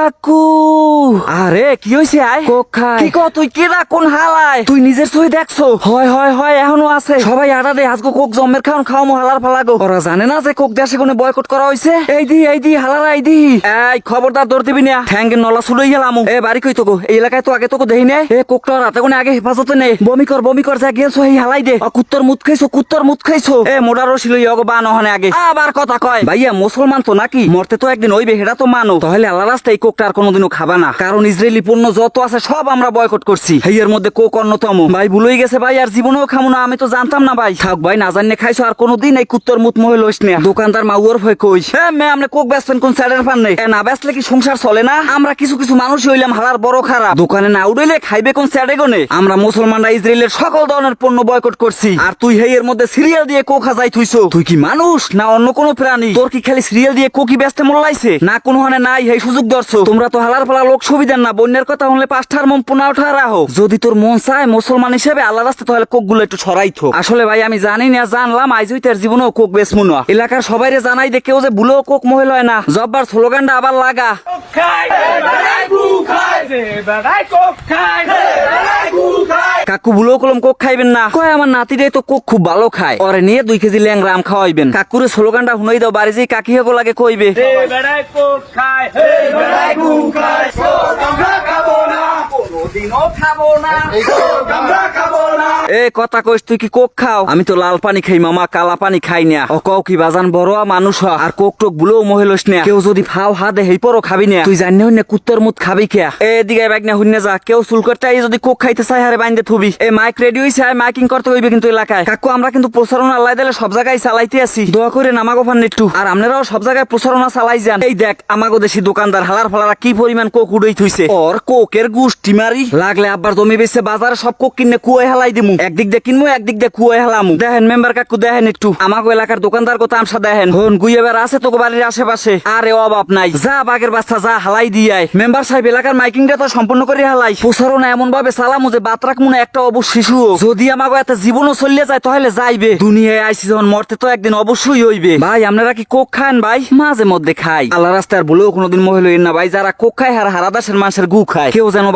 কাকু আরে কি হইছে আয় কোক খাই কি কও তুই কেডা কোন হালায় তুই নিজের চোখে দেখছো হয় হয় হয় এখনো আছে সবাই আডা দে আজকে কোক জম্মের খাও হালার ফালাগো ওরা জানে না যে কোক দেশে কোনে বয়কট করা হইছে এই দি হালারা এই খবরদার দৌড় দিবি না ঠ্যাঙ্গের নলা ছুড়ে গেলাম এ বাড়ি কই তোকে এই এলাকায় তো আগে তোকে দেই না এ কোকটা রাতে কোনে আগে হেফাজতে নে বমি কর যা গেছো এই হালাই দে কুত্তর মুত খাইছো এ মোডারও ছিল ইগো বান ওখানে আগে আবার কথা কয় ভাইয়া মুসলমান তো নাকি মরতে তো একদিন হইবে হেডা তো মানো তাহলে আল্লাহ রাস্তায় কোকটা আর কোনোদিনও খাবা না কারণ ইসরায়েলি পণ্য যত আছে সব আমরা বয়কট করছি এর মধ্যে কোক অন্যতম ভাই ভুলই গেছে ভাই আর জীবনেও খামু না আমি তো জানতাম না ভাই থাক ভাই না জানলে খাইছো আর কোনোদিন এই কুত্তর মুত মহে লইস না দোকানদার মাউর ভয় কই হ্যাঁ মে আমরা কোক বেচবেন কোন সাইডের ফান নেই না বেচলে কি সংসার চলে না আমরা কিছু মানুষ হইলাম হালার বড় খারাপ দোকানে না উড়াইলে খাইবে কোন সাইডে গনে আমরা মুসলমানরা ইসরায়েলের সকল ধরনের পণ্য বয়কট করছি আর তুই এর মধ্যে সিরিয়াল দিয়ে কোক হাজাই থুইছো তুই কি মানুষ না অন্য কোনো প্রাণী তোর কি খালি সিরিয়াল দিয়ে কোকি বেচতে মোল্লাইছে না কোনো হানে নাই এই সুযোগ ধরছো তোমরা তো হালার ফালা লোক সুবিধার না বন্যার কথা হলে 5টার মন 15টা রাখো যদি তোর মন চায় মুসলমান হিসেবে আল্লাহ রাস্তা তাহলে কোক গুলো একটু ছড়াইতো আসলে ভাই আমি জানি না জানলাম আইজই তার জীবনেও কোক বেচমু না এলাকার সবাইরে জানাই দে কেউ যে ভুলেও কোক মহিল হয় না জব্বার স্লোগানটা আবার লাগা কাকু ভুলেও কলম কোক খাইবেন না কয় আমার নাতিটাই তো কোক খুব ভালো খায় ওরে নিয়ে 2 কেজি ল্যাংরা আম খাওয়াইবেন কাকুরে স্লোগানটা শুনাই দাও বাড়ি যে কাকি হবো লাগে কইবে এ কথা কইস তুই কি কোক খাও আমি তো লাল পানি খাই মামা কালা পানি খাই না ও কও কি বাজান বড় মানুষ আর কোক টোক ভুলেও মহিলস না কেউ যদি ফাও হাতে হেই পরও খাবি না তুই জানি না কুত্তর মুত খাবি কে এদিকে বাইক না হুন্নে যা কেউ চুল করতে যদি কোক খাইতে চাই হারে বাইন্দে থুবি এই মাইক রেডি হইছে মাইকিং করতে হইবে কিন্তু এলাকায় কাকু আমরা কিন্তু প্রচারণা আল্লাহ দিলে সব জায়গায় চালাইতে আছি দোয়া করে নামাগো ফান একটু আর আপনারাও সব জায়গায় প্রচারণা চালাই যান এই দেখ আমাগো দেশি দোকানদার হালার ফালারা কি পরিমাণ কোক উড়াই থইছে ওর কোকের গুষ্টি মারি লাগলে আবার জমি বেচে বাজারে সব কোক কিনে কুয়ায় হালাই দিমু একদিক দিয়ে কিনবো একদিক দিয়ে কুয়ায় হালামু দেখেন মেম্বার কাকু দেখেন একটু আমাগো এলাকার দোকানদার কথা আমসা দেখেন হন গুইয়াবার আছে তোকে বাড়ির আশেপাশে আরে অভাব নাই যা বাগের বাচ্চা যা হালাই দিয়ায় মেম্বার সাহেব এলাকার মাইকিংটা তো সম্পূর্ণ করে হালাই প্রচারণা এমন ভাবে চালামু যে বাত রাখমু না একটা অবশ্য শিশু যদি আমাগো এত জীবনও চলিয়ে যায় তাহলে যাইবে দুনিয়ায় আইসি যখন মরতে তো একদিন অবশ্যই হইবে ভাই আপনারা কি কোক খান ভাই মাঝে মধ্যে খাই আল্লাহ রাস্তার বলেও কোনোদিন মহিল না ভাই যারা কোক খায় হারা দাসের মানুষের গু খায় কেউ যেন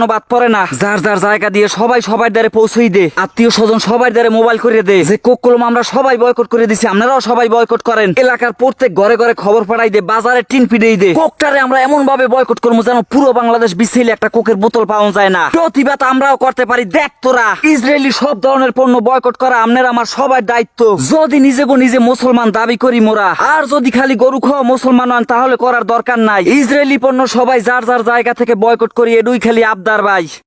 বাদ পড়ে না যার যার জায়গা দিয়ে সবাই সবার দ্বারে পৌঁছই দে আত্মীয় স্বজন সবার দ্বারে মোবাইল করে দে যে কোক কলম আমরা সবাই বয়কট করে দিছি আপনারাও সবাই বয়কট করেন এলাকার প্রত্যেক ঘরে ঘরে খবর পাঠাই দে বাজারে টিন পিড়েই দে কোকটারে আমরা এমন ভাবে বয়কট করবো যেন পুরো বাংলাদেশ বিছাইলে একটা কোকের বোতল পাওয়া যায় না প্রতিবাদ আমরাও করতে পারি দেখ তোরা ইসরায়েলি সব ধরনের পণ্য বয়কট করা আপনার আমার সবার দায়িত্ব যদি নিজে মুসলমান দাবি করি মোরা আর যদি খালি গরু খাওয়া মুসলমান হন তাহলে করার দরকার নাই ইসরায়েলি পণ্য সবাই যার যার জায়গা থেকে বয়কট করি এডুই খালি আবদার ভাই।